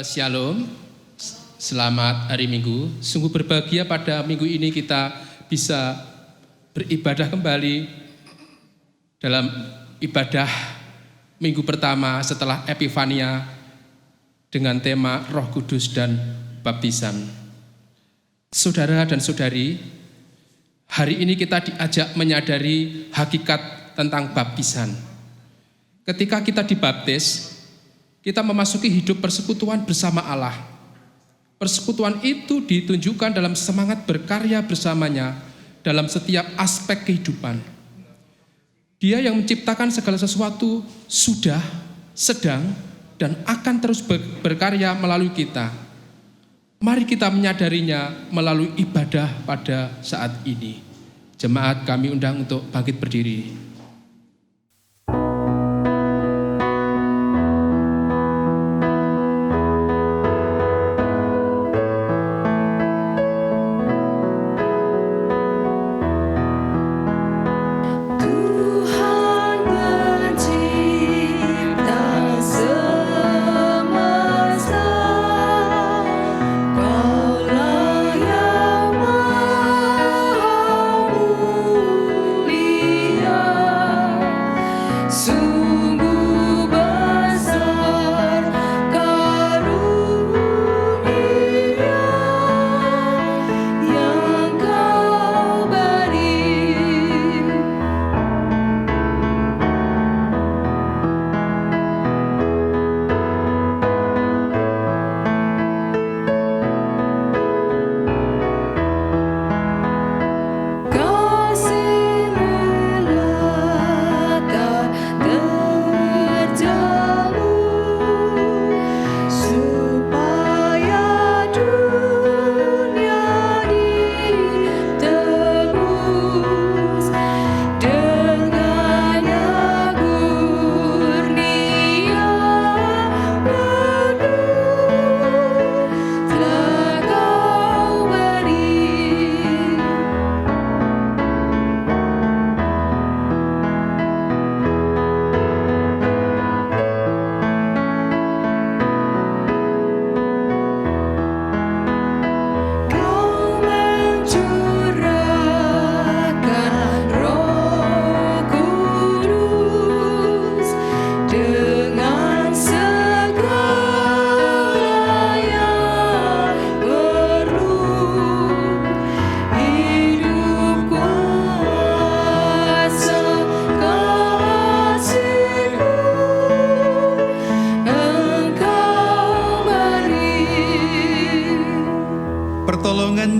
Shalom, selamat hari Minggu. Sungguh berbahagia pada minggu ini kita bisa beribadah kembali dalam ibadah minggu pertama setelah Epifania dengan tema Roh Kudus dan Baptisan. Saudara dan saudari, hari ini kita diajak menyadari hakikat tentang baptisan. Ketika kita dibaptis, kita memasuki hidup persekutuan bersama Allah. Persekutuan itu ditunjukkan dalam semangat berkarya bersamanya dalam setiap aspek kehidupan. Dia yang menciptakan segala sesuatu sudah, sedang, dan akan terus berkarya melalui kita. Mari kita menyadarinya melalui ibadah pada saat ini. Jemaat kami undang untuk bangkit berdiri.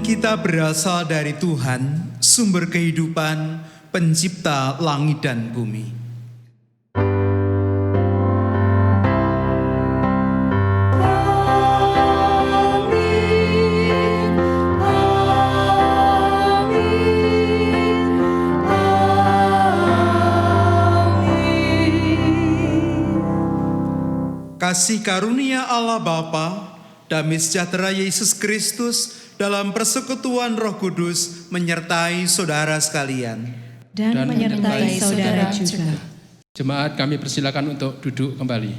Kita berasal dari Tuhan, sumber kehidupan, pencipta langit dan bumi. Kasih karunia Allah Bapa, damai sejahtera Yesus Kristus, dalam persekutuan Roh Kudus menyertai saudara sekalian dan menyertai saudara juga. Jemaat kami persilakan untuk duduk kembali.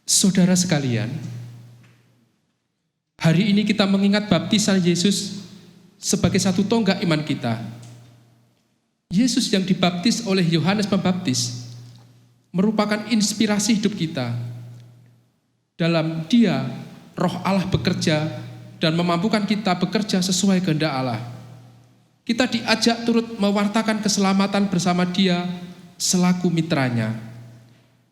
Saudara sekalian, hari ini kita mengingat baptisan Yesus sebagai satu tonggak iman kita. Yesus yang dibaptis oleh Yohanes Pembaptis merupakan inspirasi hidup kita. Dalam Dia, Roh Allah bekerja dan memampukan kita bekerja sesuai kehendak Allah. Kita diajak turut mewartakan keselamatan bersama Dia selaku mitranya.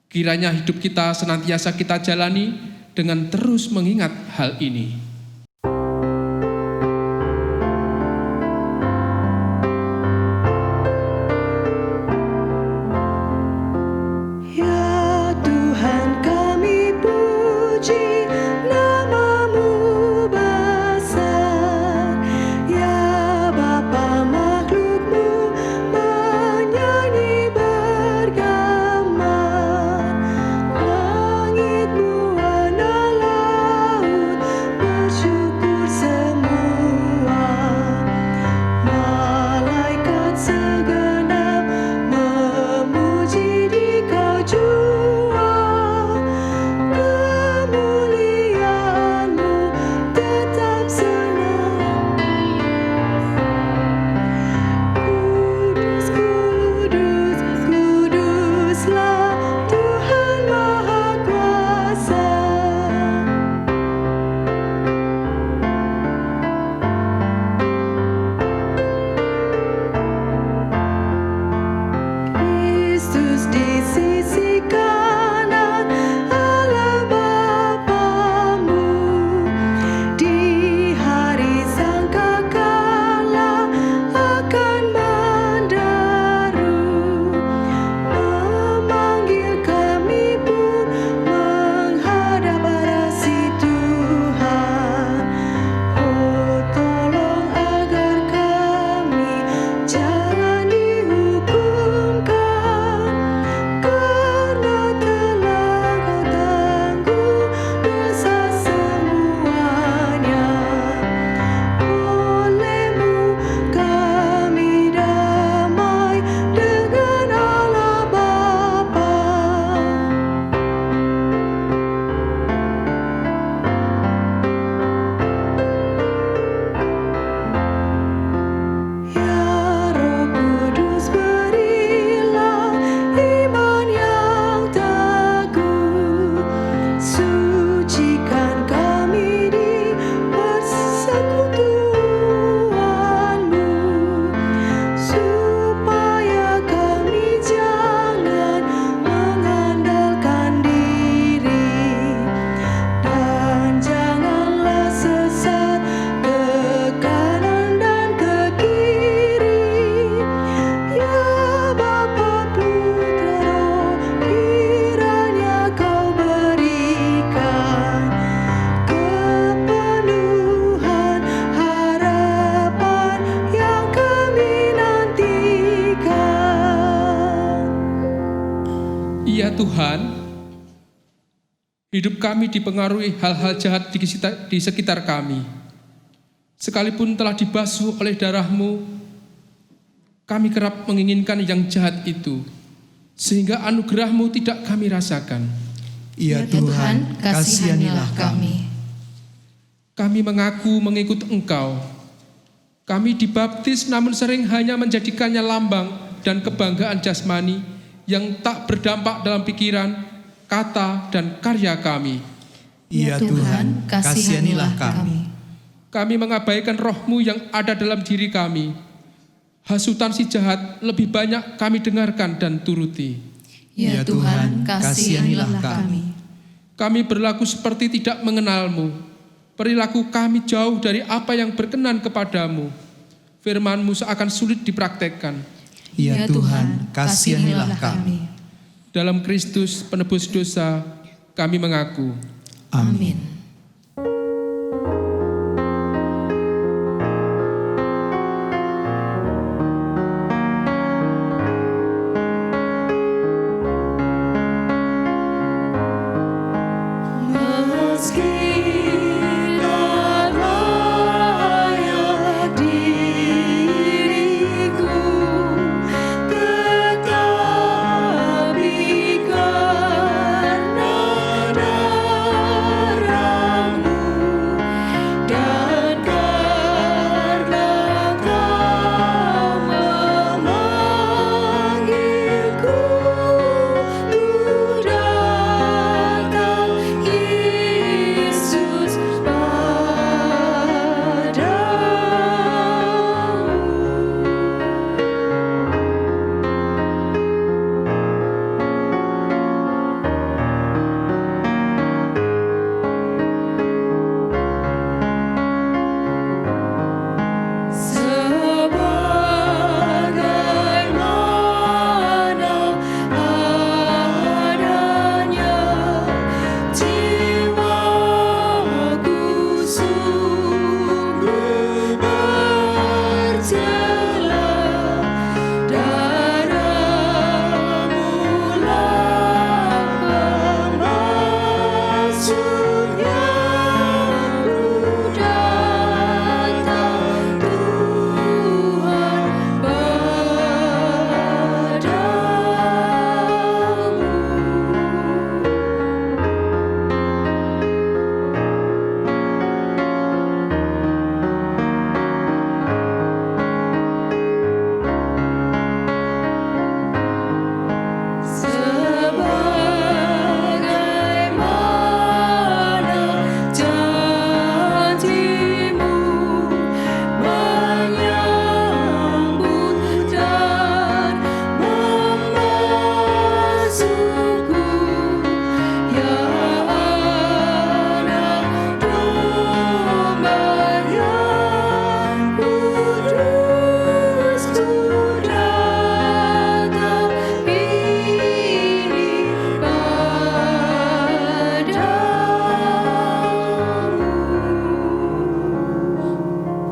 Kiranya hidup kita senantiasa kita jalani dengan terus mengingat hal ini. Langit buana laut Tuhan, hidup kami dipengaruhi hal-hal jahat di sekitar kami. Sekalipun telah dibasuh oleh darah-Mu, kami kerap menginginkan yang jahat itu, sehingga anugerah-Mu tidak kami rasakan. Ya Tuhan, kasihanilah kami. Kami mengaku mengikut Engkau. Kami dibaptis namun sering hanya menjadikannya lambang dan kebanggaan jasmani yang tak berdampak dalam pikiran, kata, dan karya kami. Ya Tuhan, kasihanilah kami. Kami mengabaikan Roh-Mu yang ada dalam diri kami. Hasutan si jahat lebih banyak kami dengarkan dan turuti. Ya Tuhan, kasihanilah kami. Kami berlaku seperti tidak mengenal-Mu. Perilaku kami jauh dari apa yang berkenan kepadamu. Firman-Mu seakan sulit dipraktekkan. Ya Tuhan, kasihanilah kami. Dalam Kristus penebus dosa, kami mengaku. Amin.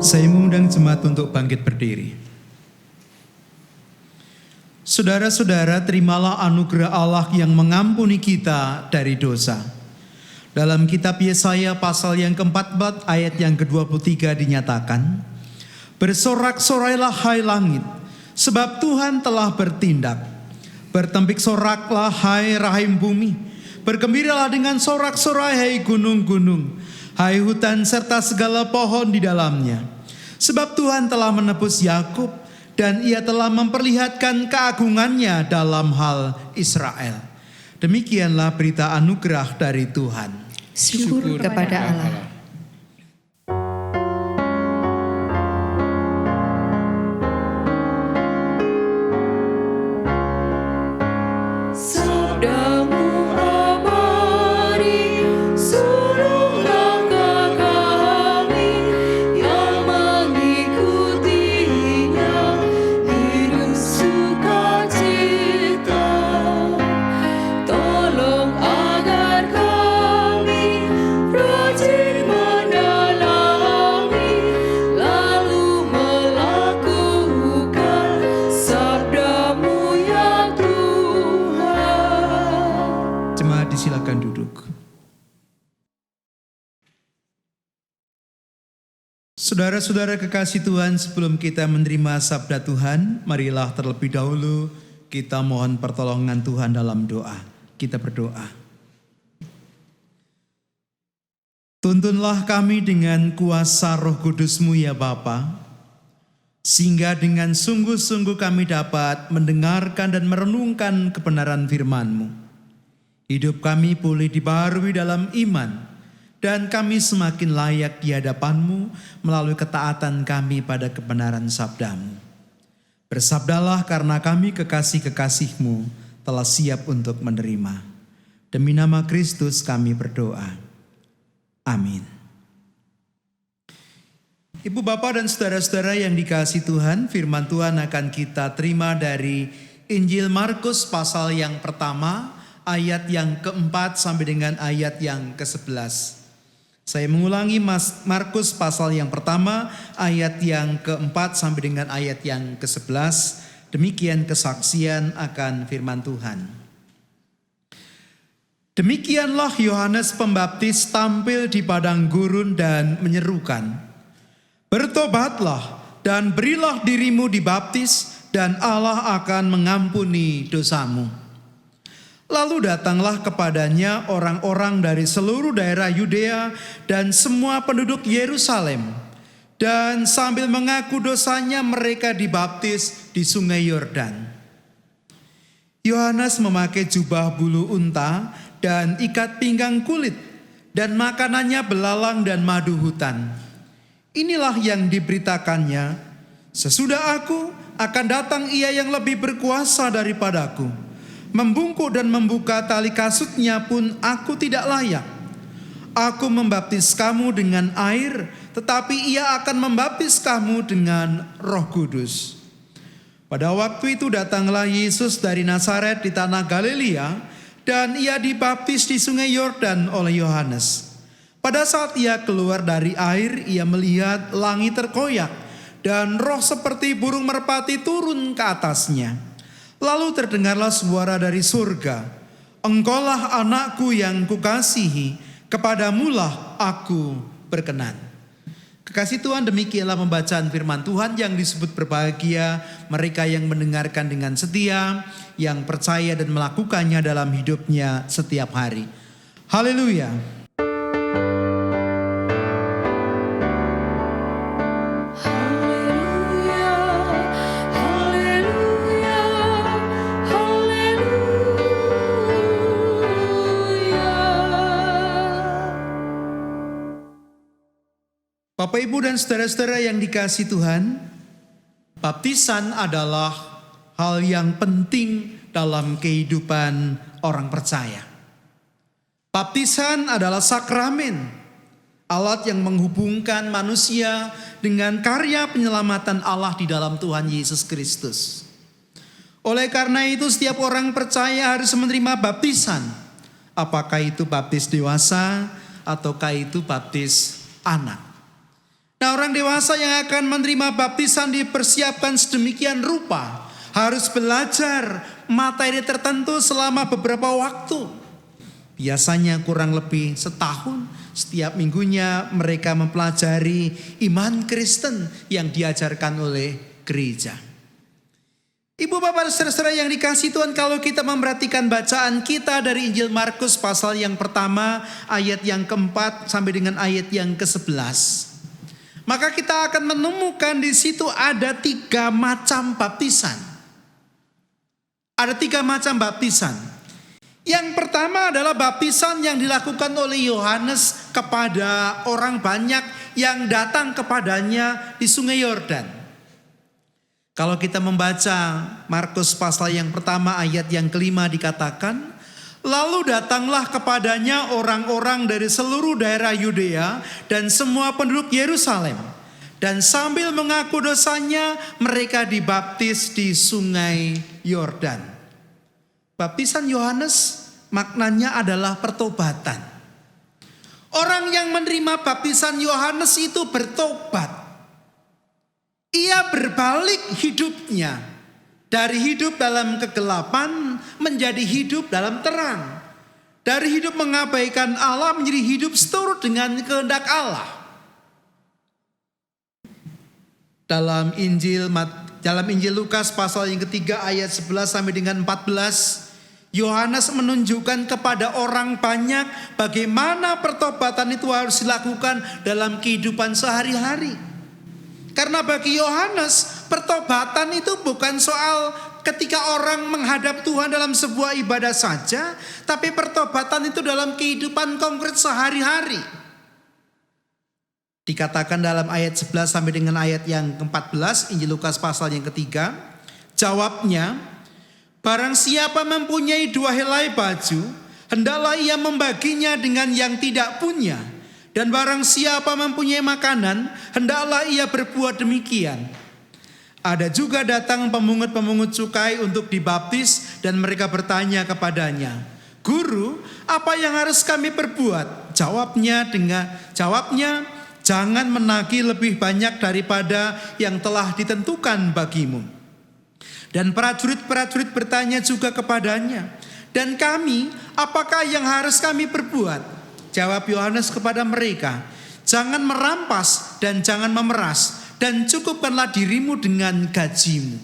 Saya mengundang jemaat untuk bangkit berdiri. Saudara-saudara, terimalah anugerah Allah yang mengampuni kita dari dosa. Dalam kitab Yesaya pasal yang ke-14 ayat yang ke-23 dinyatakan, "Bersorak-sorailah hai langit, sebab Tuhan telah bertindak. Bertempik soraklah hai rahim bumi, bergembiralah dengan sorak-sorai hai gunung-gunung, hai hutan serta segala pohon di dalamnya. Sebab Tuhan telah menebus Yakub dan Ia telah memperlihatkan keagungannya dalam hal Israel." Demikianlah berita anugerah dari Tuhan. Syukur kepada Allah. Tolong agar kami rajin Saudara-saudara kekasih Tuhan, sebelum kita menerima sabda Tuhan, marilah terlebih dahulu kita mohon pertolongan Tuhan dalam doa. Kita berdoa. Tuntunlah kami dengan kuasa Roh Kudus-Mu ya Bapa, sehingga dengan sungguh-sungguh kami dapat mendengarkan dan merenungkan kebenaran firman-Mu. Hidup kami boleh dibaharui dalam iman, dan kami semakin layak di hadapan-Mu melalui ketaatan kami pada kebenaran sabda-Mu. Bersabdalah karena kami kekasih-kekasih-Mu telah siap untuk menerima. Demi nama Kristus kami berdoa. Amin. Ibu, bapak, dan saudara-saudara yang dikasihi Tuhan, firman Tuhan akan kita terima dari Injil Markus pasal yang pertama, ayat yang keempat sampai dengan ayat yang ke-11. Saya mengulangi Markus pasal yang pertama, ayat yang keempat sampai dengan ayat yang ke-11. Demikian kesaksian akan firman Tuhan. Demikianlah Yohanes Pembaptis tampil di padang gurun dan menyerukan, "Bertobatlah dan berilah dirimu dibaptis, dan Allah akan mengampuni dosamu." Lalu datanglah kepadanya orang-orang dari seluruh daerah Yudea dan semua penduduk Yerusalem, dan sambil mengaku dosanya mereka dibaptis di sungai Yordan. Yohanes memakai jubah bulu unta dan ikat pinggang kulit, dan makanannya belalang dan madu hutan. Inilah yang diberitakannya, "Sesudah aku akan datang Ia yang lebih berkuasa daripadaku. Membungkuk dan membuka tali kasutnya pun aku tidak layak. Aku membaptis kamu dengan air, tetapi Ia akan membaptis kamu dengan Roh Kudus." Pada waktu itu datanglah Yesus dari Nazaret di tanah Galilea, dan Ia dibaptis di sungai Yordan oleh Yohanes. Pada saat Ia keluar dari air, Ia melihat langit terkoyak dan roh seperti burung merpati turun ke atasnya. Lalu terdengarlah suara dari surga, "Engkaulah anakku yang kukasihi, kepadamulah aku berkenan." Kekasih Tuhan, demikianlah pembacaan firman Tuhan. Yang disebut berbahagia mereka yang mendengarkan dengan setia, yang percaya dan melakukannya dalam hidupnya setiap hari. Haleluya. Bapak, Ibu, dan saudara-saudara yang dikasihi Tuhan, baptisan adalah hal yang penting dalam kehidupan orang percaya. Baptisan adalah sakramen, alat yang menghubungkan manusia dengan karya penyelamatan Allah di dalam Tuhan Yesus Kristus. Oleh karena itu, setiap orang percaya harus menerima baptisan. Apakah itu baptis dewasa ataukah itu baptis anak. Nah, orang dewasa yang akan menerima baptisan dipersiapkan sedemikian rupa. Harus belajar materi tertentu selama beberapa waktu. Biasanya kurang lebih setahun. Setiap minggunya mereka mempelajari iman Kristen yang diajarkan oleh gereja. Ibu, bapak, saudara-saudara yang dikasihi Tuhan, kalau kita memperhatikan bacaan kita dari Injil Markus pasal yang pertama, ayat yang keempat sampai dengan ayat yang ke-11. Maka kita akan menemukan di situ ada 3 macam baptisan. Ada 3 macam baptisan. Yang pertama adalah baptisan yang dilakukan oleh Yohanes kepada orang banyak yang datang kepadanya di sungai Yordan. Kalau kita membaca Markus pasal yang pertama ayat yang ke-5 dikatakan, "Lalu datanglah kepadanya orang-orang dari seluruh daerah Yudea dan semua penduduk Yerusalem. Dan sambil mengaku dosanya, mereka dibaptis di sungai Yordan." Baptisan Yohanes maknanya adalah pertobatan. Orang yang menerima baptisan Yohanes itu bertobat. Ia berbalik hidupnya. Dari hidup dalam kegelapan menjadi hidup dalam terang. Dari hidup mengabaikan Allah menjadi hidup seturut dengan kehendak Allah. Dalam Injil Lukas pasal yang ketiga ayat 11 sampai dengan 14, Yohanes menunjukkan kepada orang banyak bagaimana pertobatan itu harus dilakukan dalam kehidupan sehari-hari. Karena bagi Yohanes, pertobatan itu bukan soal ketika orang menghadap Tuhan dalam sebuah ibadah saja, tapi pertobatan itu dalam kehidupan konkret sehari-hari. Dikatakan dalam ayat 11 sampai dengan ayat yang ke-14, Injil Lukas pasal yang ketiga, jawabnya, barang siapa mempunyai 2 helai baju, hendaklah ia membaginya dengan yang tidak punya. Dan barang siapa mempunyai makanan, hendaklah ia berbuat demikian. Ada juga datang pemungut-pemungut cukai untuk dibaptis, dan mereka bertanya kepadanya, Guru, apa yang harus kami perbuat? Jawabnya, jangan menagih lebih banyak daripada yang telah ditentukan bagimu. Dan prajurit-prajurit bertanya juga kepadanya, dan kami, apakah yang harus kami perbuat? Jawab Yohanes kepada mereka, jangan merampas dan jangan memeras, dan cukupkanlah dirimu dengan gajimu.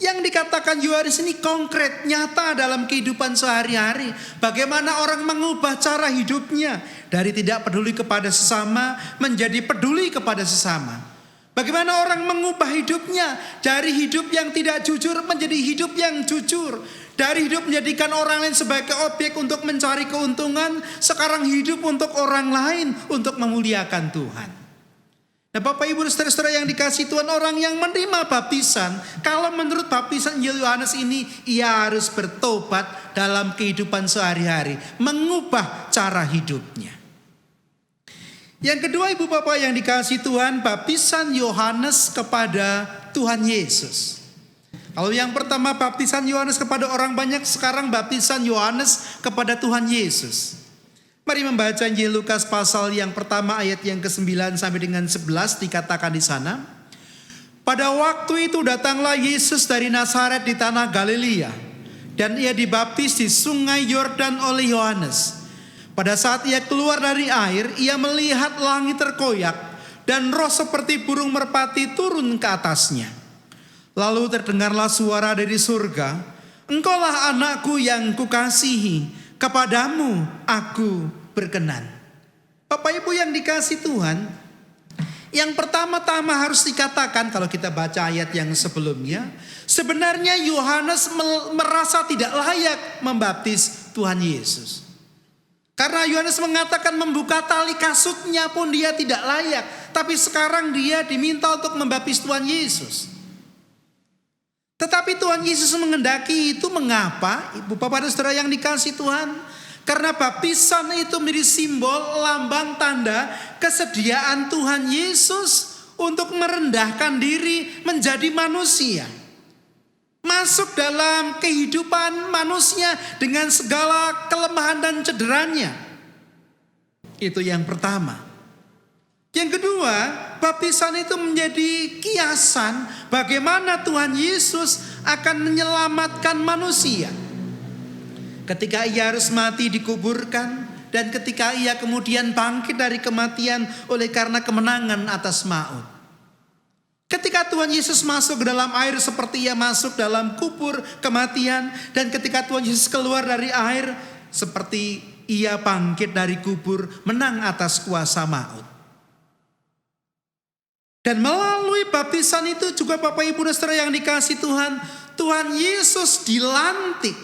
Yang dikatakan Yohanes ini konkret, nyata dalam kehidupan sehari-hari. Bagaimana orang mengubah cara hidupnya dari tidak peduli kepada sesama menjadi peduli kepada sesama. Bagaimana orang mengubah hidupnya dari hidup yang tidak jujur menjadi hidup yang jujur. Dari hidup menjadikan orang lain sebagai objek untuk mencari keuntungan, sekarang hidup untuk orang lain untuk memuliakan Tuhan. Nah, Bapak Ibu saudara-saudara yang dikasihi Tuhan, orang yang menerima baptisan, kalau menurut baptisan Yohanes ini, ia harus bertobat dalam kehidupan sehari-hari, mengubah cara hidupnya. Yang kedua, Ibu Bapak yang dikasihi Tuhan, baptisan Yohanes kepada Tuhan Yesus. Kalau yang pertama baptisan Yohanes kepada orang banyak, sekarang baptisan Yohanes kepada Tuhan Yesus. Mari membaca Injil Lukas pasal yang pertama ayat yang ke-9 sampai dengan 11, dikatakan di sana. Pada waktu itu datanglah Yesus dari Nazaret di tanah Galilea, dan ia dibaptis di sungai Yordan oleh Yohanes. Pada saat ia keluar dari air, ia melihat langit terkoyak dan roh seperti burung merpati turun ke atasnya. Lalu terdengarlah suara dari surga, Engkaulah anakku yang kukasihi, kepadamu aku berkenan. Bapak Ibu yang dikasihi Tuhan, yang pertama-tama harus dikatakan kalau kita baca ayat yang sebelumnya, sebenarnya Yohanes merasa tidak layak membaptis Tuhan Yesus. Karena Yohanes mengatakan membuka tali kasutnya pun dia tidak layak, tapi sekarang dia diminta untuk membaptis Tuhan Yesus. Tetapi Tuhan Yesus mengendaki itu. Mengapa? Ibu Bapak dan Saudara yang dikasihi Tuhan, karena baptisan itu menjadi simbol, lambang, tanda kesediaan Tuhan Yesus untuk merendahkan diri menjadi manusia, masuk dalam kehidupan manusia dengan segala kelemahan dan cederanya. Itu yang pertama. Yang kedua, baptisan itu menjadi kiasan bagaimana Tuhan Yesus akan menyelamatkan manusia. Ketika ia harus mati dikuburkan, dan ketika ia kemudian bangkit dari kematian oleh karena kemenangan atas maut. Ketika Tuhan Yesus masuk ke dalam air seperti ia masuk dalam kubur kematian, dan ketika Tuhan Yesus keluar dari air seperti ia bangkit dari kubur menang atas kuasa maut. Dan melalui baptisan itu juga Bapak Ibu dan Saudara yang dikasihi Tuhan, Tuhan Yesus dilantik.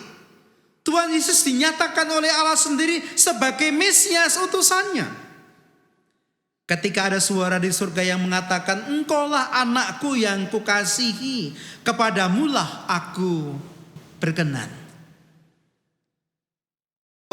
Tuhan Yesus dinyatakan oleh Allah sendiri sebagai Mesias utusannya. Ketika ada suara di surga yang mengatakan, Engkaulah anakku yang kukasihi, kepadamulah aku berkenan.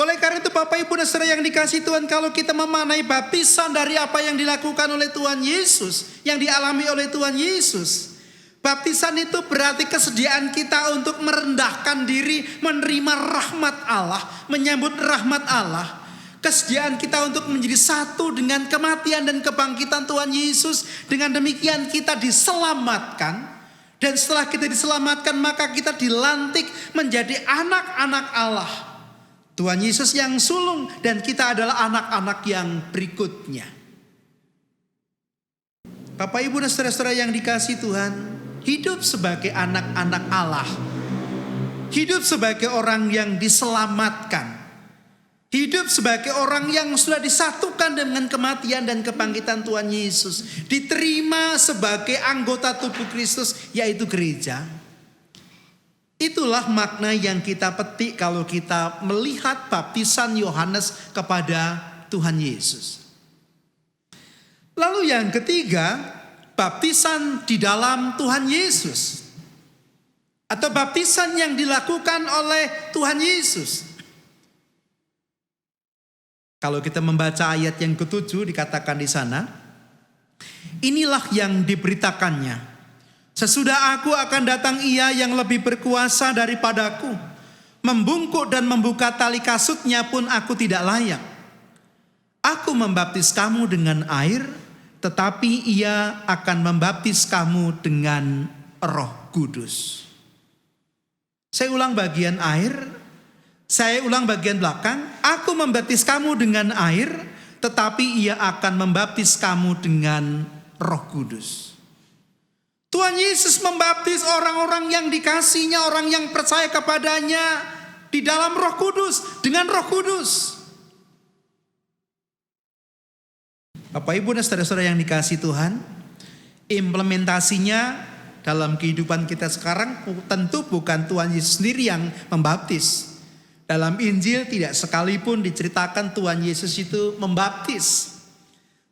Oleh karena itu Bapak Ibu dan Saudara yang dikasihi Tuhan, kalau kita memaknai baptisan dari apa yang dilakukan oleh Tuhan Yesus, yang dialami oleh Tuhan Yesus, baptisan itu berarti kesediaan kita untuk merendahkan diri, menerima rahmat Allah, menyambut rahmat Allah. Kesediaan kita untuk menjadi satu dengan kematian dan kebangkitan Tuhan Yesus. Dengan demikian kita diselamatkan. Dan setelah kita diselamatkan, maka kita dilantik menjadi anak-anak Allah. Tuhan Yesus yang sulung dan kita adalah anak-anak yang berikutnya. Bapak, Ibu, dan saudara-saudara yang dikasihi Tuhan, hidup sebagai anak-anak Allah, hidup sebagai orang yang diselamatkan, hidup sebagai orang yang sudah disatukan dengan kematian dan kebangkitan Tuhan Yesus, diterima sebagai anggota tubuh Kristus, yaitu gereja. Itulah makna yang kita petik kalau kita melihat baptisan Yohanes kepada Tuhan Yesus. Lalu yang ketiga, baptisan di dalam Tuhan Yesus, atau baptisan yang dilakukan oleh Tuhan Yesus. Kalau kita membaca ayat yang ke-7 dikatakan di sana, inilah yang diberitakannya. Sesudah aku akan datang Ia yang lebih berkuasa daripadaku. Membungkuk dan membuka tali kasutnya pun aku tidak layak. Aku membaptis kamu dengan air, tetapi Ia akan membaptis kamu dengan Roh Kudus. Saya ulang bagian belakang. Aku membaptis kamu dengan air, tetapi Ia akan membaptis kamu dengan Roh Kudus. Tuhan Yesus membaptis orang-orang yang dikasihinya, orang yang percaya kepadanya di dalam Roh Kudus, dengan Roh Kudus. Bapak, Ibu, dan saudara-saudara yang dikasihi Tuhan, implementasinya dalam kehidupan kita sekarang tentu bukan Tuhan Yesus sendiri yang membaptis. Dalam Injil tidak sekalipun diceritakan Tuhan Yesus itu membaptis.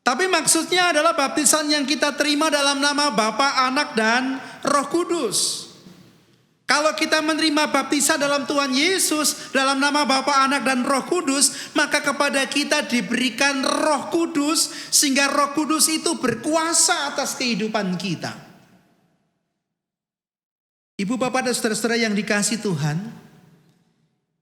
Tapi maksudnya adalah baptisan yang kita terima dalam nama Bapa, Anak, dan Roh Kudus. Kalau kita menerima baptisan dalam Tuhan Yesus dalam nama Bapa, Anak, dan Roh Kudus, maka kepada kita diberikan Roh Kudus sehingga Roh Kudus itu berkuasa atas kehidupan kita. Ibu, Bapak, dan saudara-saudara yang dikasihi Tuhan,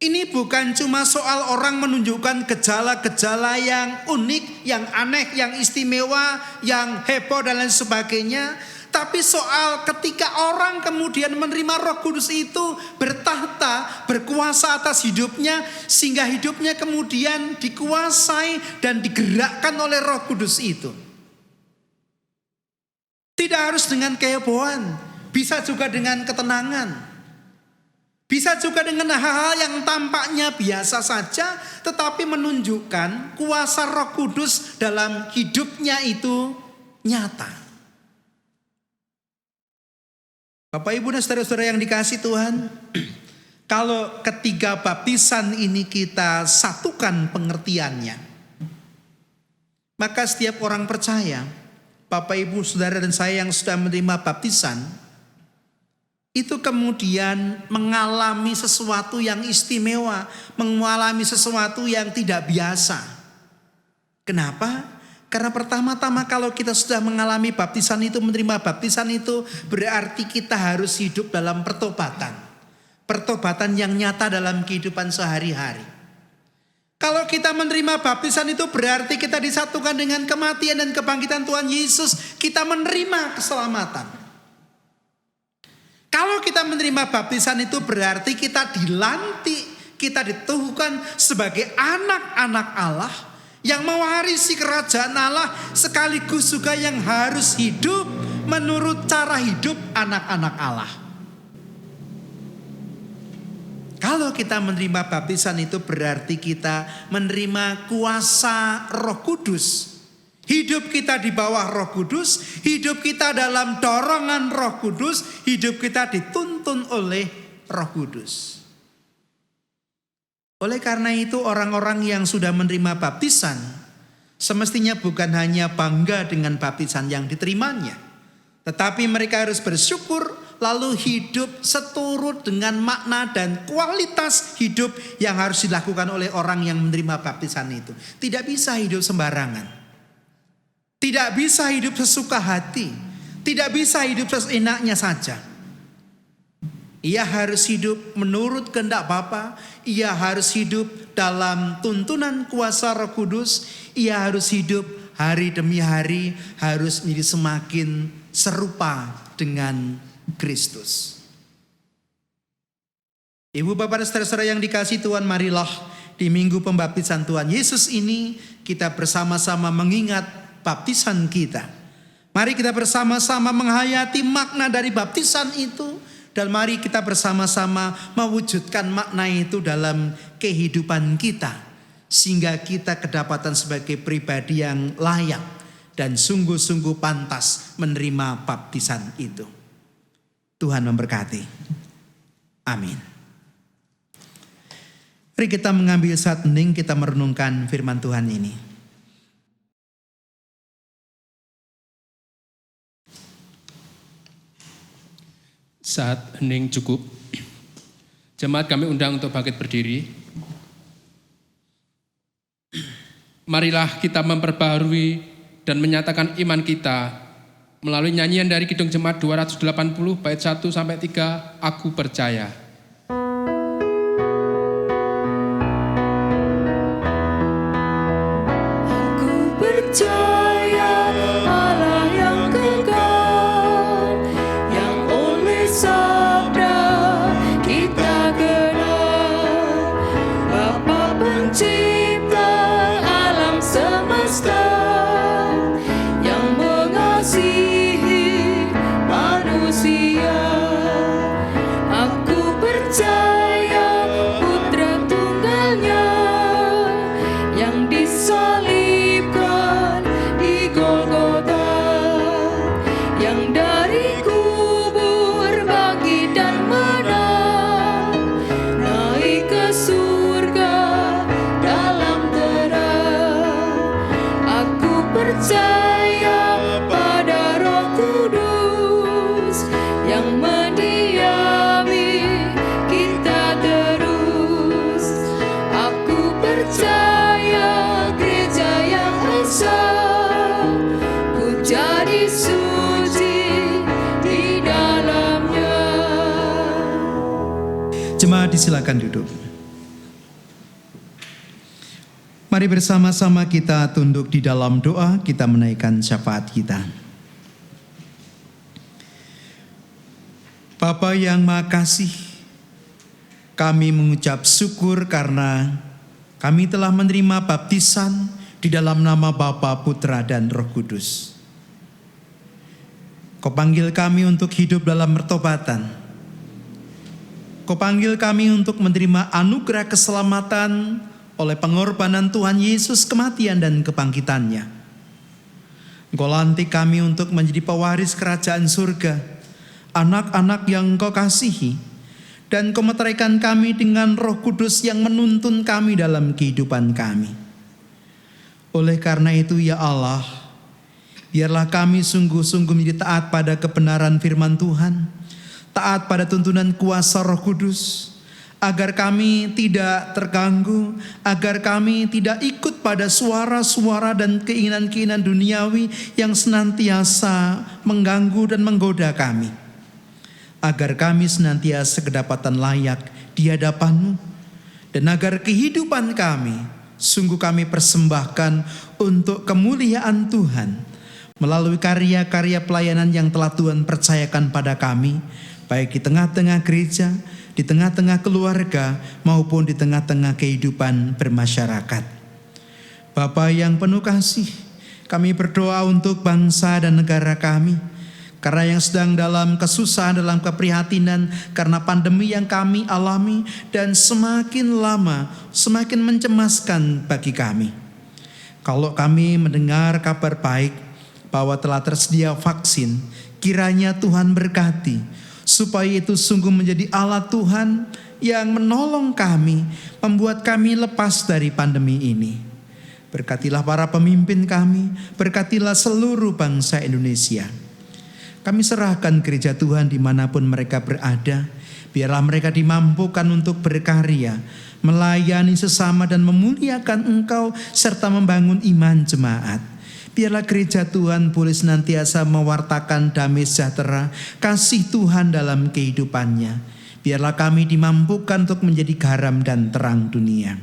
ini bukan cuma soal orang menunjukkan gejala-gejala yang unik, yang aneh, yang istimewa, yang heboh dan lain sebagainya. Tapi soal ketika orang kemudian menerima Roh Kudus itu bertahta, berkuasa atas hidupnya, sehingga hidupnya kemudian dikuasai dan digerakkan oleh Roh Kudus itu. Tidak harus dengan kehebohan, bisa juga dengan ketenangan. Bisa juga dengan hal-hal yang tampaknya biasa saja, tetapi menunjukkan kuasa Roh Kudus dalam hidupnya itu nyata. Bapak, Ibu, dan saudara-saudara yang dikasihi Tuhan, kalau ketiga baptisan ini kita satukan pengertiannya, maka setiap orang percaya, Bapak, Ibu, saudara, dan saya yang sudah menerima baptisan, itu kemudian mengalami sesuatu yang istimewa, mengalami sesuatu yang tidak biasa. Kenapa? Karena pertama-tama kalau kita sudah mengalami baptisan itu, menerima baptisan itu, berarti kita harus hidup dalam pertobatan. Pertobatan yang nyata dalam kehidupan sehari-hari. Kalau kita menerima baptisan itu berarti kita disatukan dengan kematian dan kebangkitan Tuhan Yesus. Kita menerima keselamatan. Kalau kita menerima baptisan itu berarti kita dilantik, kita ditubuhkan sebagai anak-anak Allah yang mewarisi kerajaan Allah, sekaligus juga yang harus hidup menurut cara hidup anak-anak Allah. Kalau kita menerima baptisan itu berarti kita menerima kuasa Roh Kudus. Hidup kita di bawah Roh Kudus, hidup kita dalam dorongan Roh Kudus, hidup kita dituntun oleh Roh Kudus. Oleh karena itu orang-orang yang sudah menerima baptisan semestinya bukan hanya bangga dengan baptisan yang diterimanya, tetapi mereka harus bersyukur lalu hidup seturut dengan makna dan kualitas hidup yang harus dilakukan oleh orang yang menerima baptisan itu. Tidak bisa hidup sembarangan, tidak bisa hidup sesuka hati, tidak bisa hidup seenaknya saja. Ia harus hidup menurut kehendak Bapa. Ia harus hidup dalam tuntunan kuasa Roh Kudus. Ia harus hidup hari demi hari, harus menjadi semakin serupa dengan Kristus. Ibu, Bapak, dan saudara-saudara yang dikasihi Tuhan, marilah di minggu pembaptisan Tuhan Yesus ini kita bersama-sama mengingat baptisan kita. Mari kita bersama-sama menghayati makna dari baptisan itu. Dan mari kita bersama-sama mewujudkan makna itu dalam kehidupan kita. Sehingga kita kedapatan sebagai pribadi yang layak dan sungguh-sungguh pantas menerima baptisan itu. Tuhan memberkati. Amin. Mari kita mengambil saat hening, kita merenungkan firman Tuhan ini. Saat hening cukup. Jemaat kami undang untuk bangkit berdiri. Marilah kita memperbaharui dan menyatakan iman kita melalui nyanyian dari Kidung Jemaat 280 bait 1 sampai 3, Aku Percaya. Aku percaya Allah yang kekal, yang oleh sabda kita kenal, Bapa pencipta alam semesta, yang mengasihi manusia. Aku percaya Putra Tunggalnya yang disalibkan di Golgota, yang dari kubur bangkit dan menang, naik ke surga dalam terang. Aku percaya pada Roh Kudus yang mendiami kita terus. Aku percaya gereja yang esa, ku jadi suci di dalamnya. Jemaat disilakan duduk. Mari bersama-sama kita tunduk di dalam doa, kita menaikkan syafaat kita. Bapa yang Maha Kasih, kami mengucap syukur karena kami telah menerima baptisan di dalam nama Bapa, Putra, dan Roh Kudus. Kau panggil kami untuk hidup dalam pertobatan. Kau panggil kami untuk menerima anugerah keselamatan oleh pengorbanan Tuhan Yesus, kematian dan kebangkitannya. Engkau lantik kami untuk menjadi pewaris kerajaan surga, anak-anak yang Engkau kasihi, dan Engkau meteraikan kami dengan Roh Kudus yang menuntun kami dalam kehidupan kami. Oleh karena itu ya Allah, biarlah kami sungguh-sungguh menjadi taat pada kebenaran firman Tuhan, taat pada tuntunan kuasa Roh Kudus, agar kami tidak terganggu, agar kami tidak ikut pada suara-suara dan keinginan-keinginan duniawi yang senantiasa mengganggu dan menggoda kami, agar kami senantiasa kedapatan layak di hadapan-Mu, dan agar kehidupan kami sungguh kami persembahkan untuk kemuliaan Tuhan melalui karya-karya pelayanan yang telah Tuhan percayakan pada kami, baik di tengah-tengah gereja, di tengah-tengah keluarga, maupun di tengah-tengah kehidupan bermasyarakat. Bapa yang penuh kasih, kami berdoa untuk bangsa dan negara kami, karena yang sedang dalam kesusahan, dalam keprihatinan karena pandemi yang kami alami, dan semakin lama semakin mencemaskan bagi kami. Kalau kami mendengar kabar baik bahwa telah tersedia vaksin, kiranya Tuhan berkati, supaya itu sungguh menjadi alat Tuhan yang menolong kami, membuat kami lepas dari pandemi ini. Berkatilah para pemimpin kami, berkatilah seluruh bangsa Indonesia. Kami serahkan gereja Tuhan dimanapun mereka berada. Biarlah mereka dimampukan untuk berkarya, melayani sesama dan memuliakan Engkau, serta membangun iman jemaat. Biarlah gereja Tuhan boleh senantiasa mewartakan damai sejahtera, kasih Tuhan dalam kehidupannya. Biarlah kami dimampukan untuk menjadi garam dan terang dunia.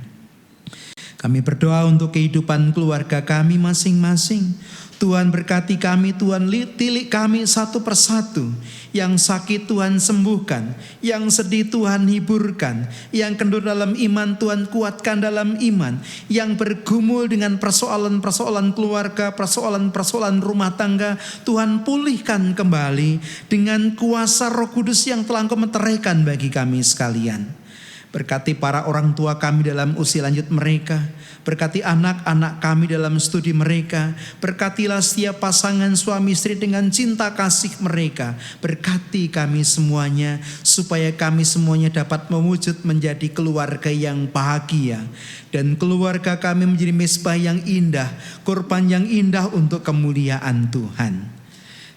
Kami berdoa untuk kehidupan keluarga kami masing-masing. Tuhan berkati kami, Tuhan tilik kami satu persatu. Yang sakit Tuhan sembuhkan, yang sedih Tuhan hiburkan, yang kendur dalam iman Tuhan kuatkan dalam iman, yang bergumul dengan persoalan-persoalan keluarga, persoalan-persoalan rumah tangga, Tuhan pulihkan kembali dengan kuasa Roh Kudus yang telah Engkau meteraikan bagi kami sekalian. Berkati para orang tua kami dalam usia lanjut mereka. Berkati anak-anak kami dalam studi mereka. Berkatilah setiap pasangan suami istri dengan cinta kasih mereka. Berkati kami semuanya, supaya kami semuanya dapat mewujud menjadi keluarga yang bahagia. Dan keluarga kami menjadi mezbah yang indah, korban yang indah untuk kemuliaan Tuhan.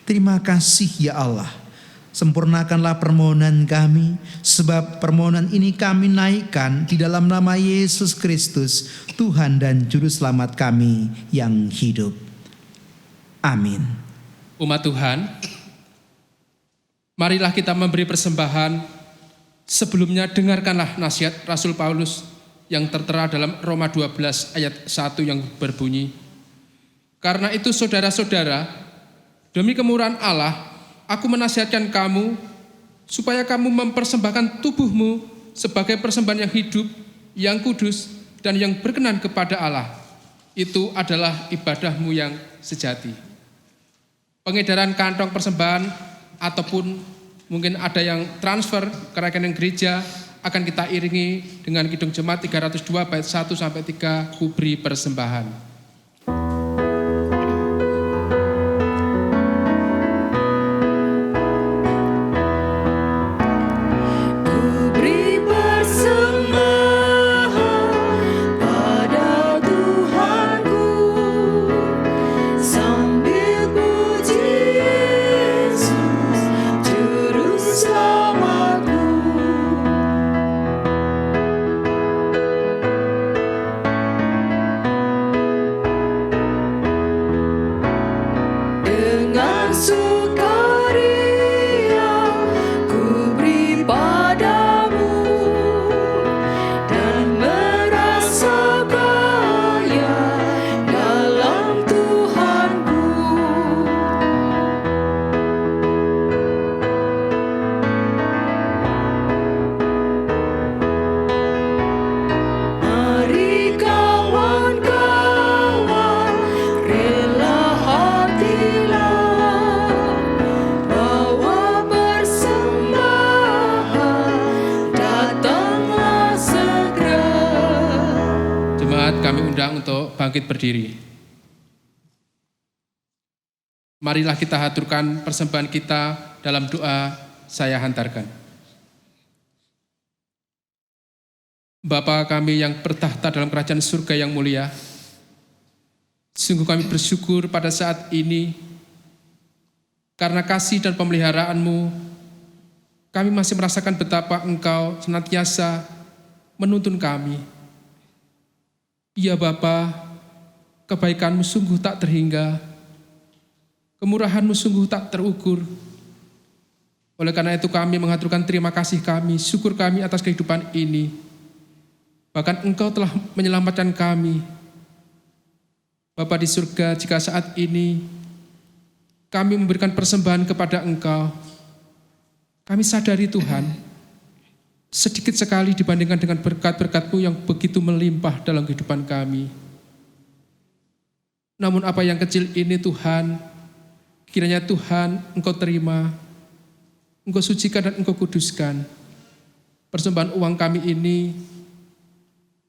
Terima kasih ya Allah. Sempurnakanlah permohonan kami, sebab permohonan ini kami naikkan di dalam nama Yesus Kristus, Tuhan dan Juru Selamat kami yang hidup. Amin. Umat Tuhan, marilah kita memberi persembahan. Sebelumnya dengarkanlah nasihat Rasul Paulus yang tertera dalam Roma 12 ayat 1 yang berbunyi, "Karena itu saudara-saudara, demi kemurahan Allah, aku menasihatkan kamu supaya kamu mempersembahkan tubuhmu sebagai persembahan yang hidup, yang kudus, dan yang berkenan kepada Allah. Itu adalah ibadahmu yang sejati." Pengedaran kantong persembahan ataupun mungkin ada yang transfer ke rekening gereja akan kita iringi dengan Kidung Jemaat 302 bait 1 sampai 3, ku beri persembahan. Kami undang untuk bangkit berdiri. Marilah kita haturkan persembahan kita dalam doa saya hantarkan. Bapa kami yang bertahta dalam kerajaan surga yang mulia, sungguh kami bersyukur pada saat ini karena kasih dan pemeliharaanmu, kami masih merasakan betapa Engkau senantiasa menuntun kami. Ya Bapa, kebaikan-Mu sungguh tak terhingga, kemurahan-Mu sungguh tak terukur. Oleh karena itu kami mengaturkan terima kasih kami, syukur kami atas kehidupan ini. Bahkan Engkau telah menyelamatkan kami. Bapa di surga, jika saat ini kami memberikan persembahan kepada Engkau, kami sadari Tuhan, sedikit sekali dibandingkan dengan berkat-berkat-Mu yang begitu melimpah dalam kehidupan kami. Namun apa yang kecil ini Tuhan, kiranya Tuhan Engkau terima, Engkau sucikan dan Engkau kuduskan. Persembahan uang kami ini,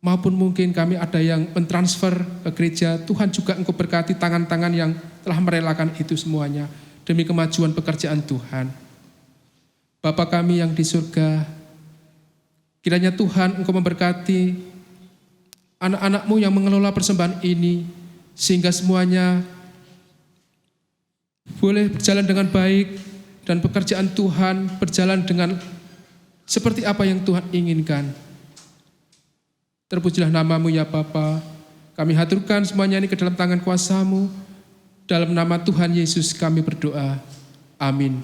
maupun mungkin kami ada yang mentransfer ke gereja, Tuhan juga Engkau berkati tangan-tangan yang telah merelakan itu semuanya demi kemajuan pekerjaan Tuhan. Bapa kami yang di surga, kiranya Tuhan Engkau memberkati anak-anak-Mu yang mengelola persembahan ini, sehingga semuanya boleh berjalan dengan baik dan pekerjaan Tuhan berjalan dengan seperti apa yang Tuhan inginkan. Terpujilah nama-Mu ya Bapa. Kami haturkan semuanya ini ke dalam tangan kuasa-Mu. Dalam nama Tuhan Yesus kami berdoa. Amin.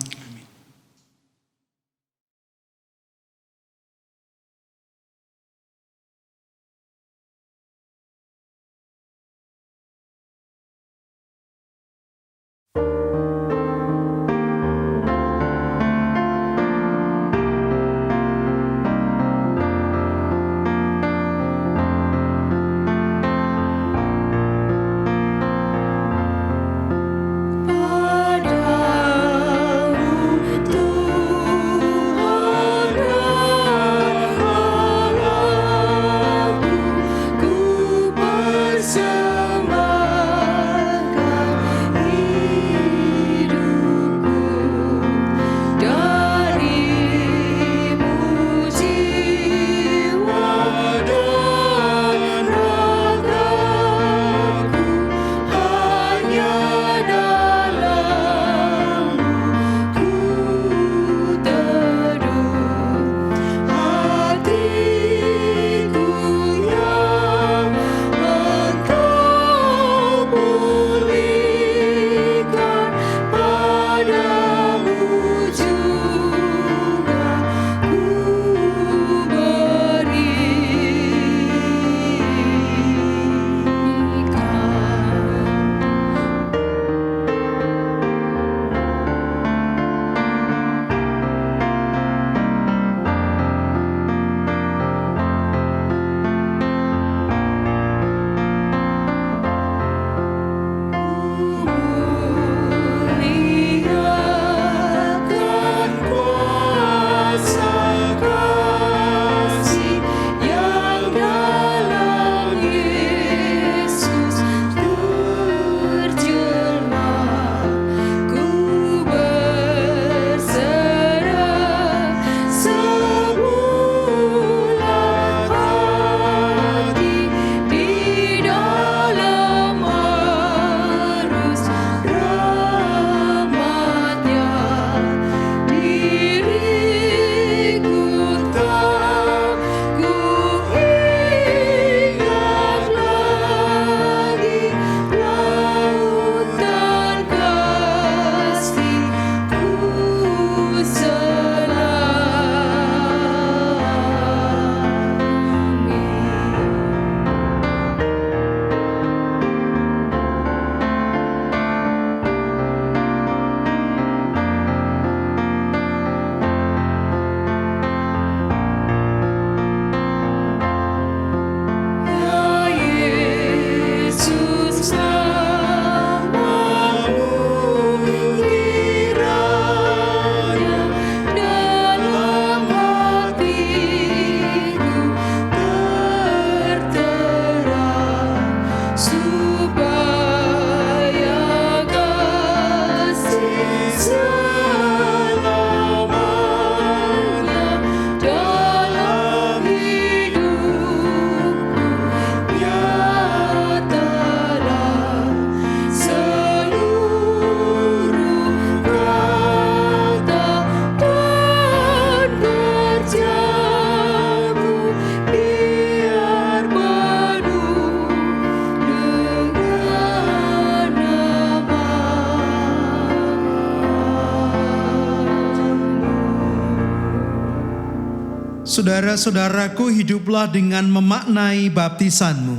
Saudara-saudaraku, hiduplah dengan memaknai baptisanmu.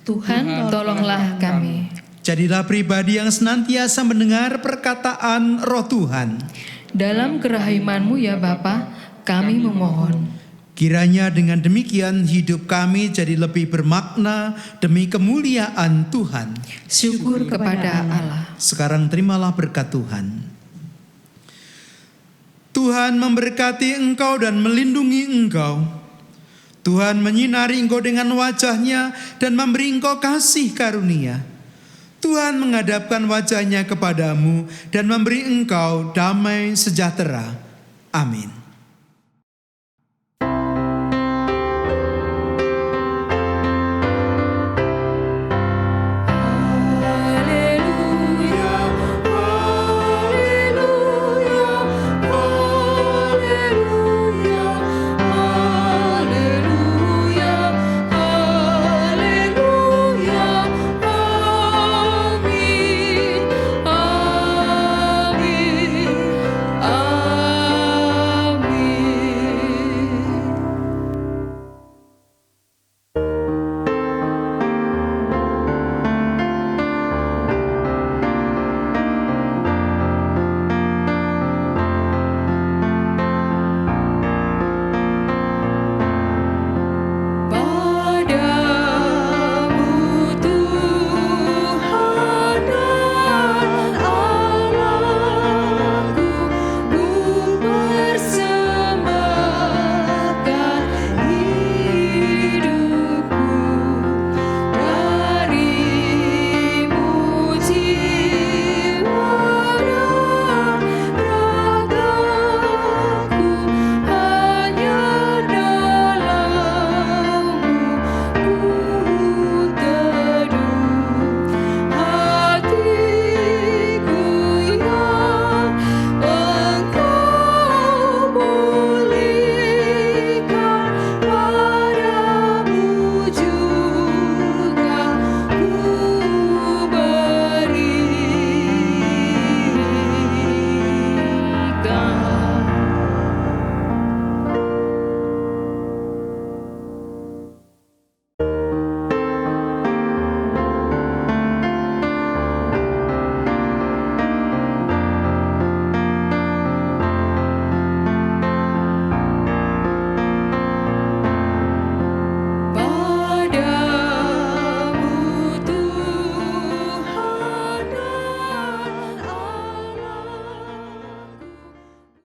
Tuhan, tolonglah kami. Jadilah pribadi yang senantiasa mendengar perkataan Roh Tuhan. Dalam kerahiman-Mu ya Bapa, kami memohon. Kiranya dengan demikian hidup kami jadi lebih bermakna demi kemuliaan Tuhan. Syukur kepada Allah. Sekarang terimalah berkat Tuhan. Tuhan memberkati engkau dan melindungi engkau. Tuhan menyinari engkau dengan wajah-Nya dan memberi engkau kasih karunia. Tuhan menghadapkan wajah-Nya kepadamu dan memberi engkau damai sejahtera. Amin.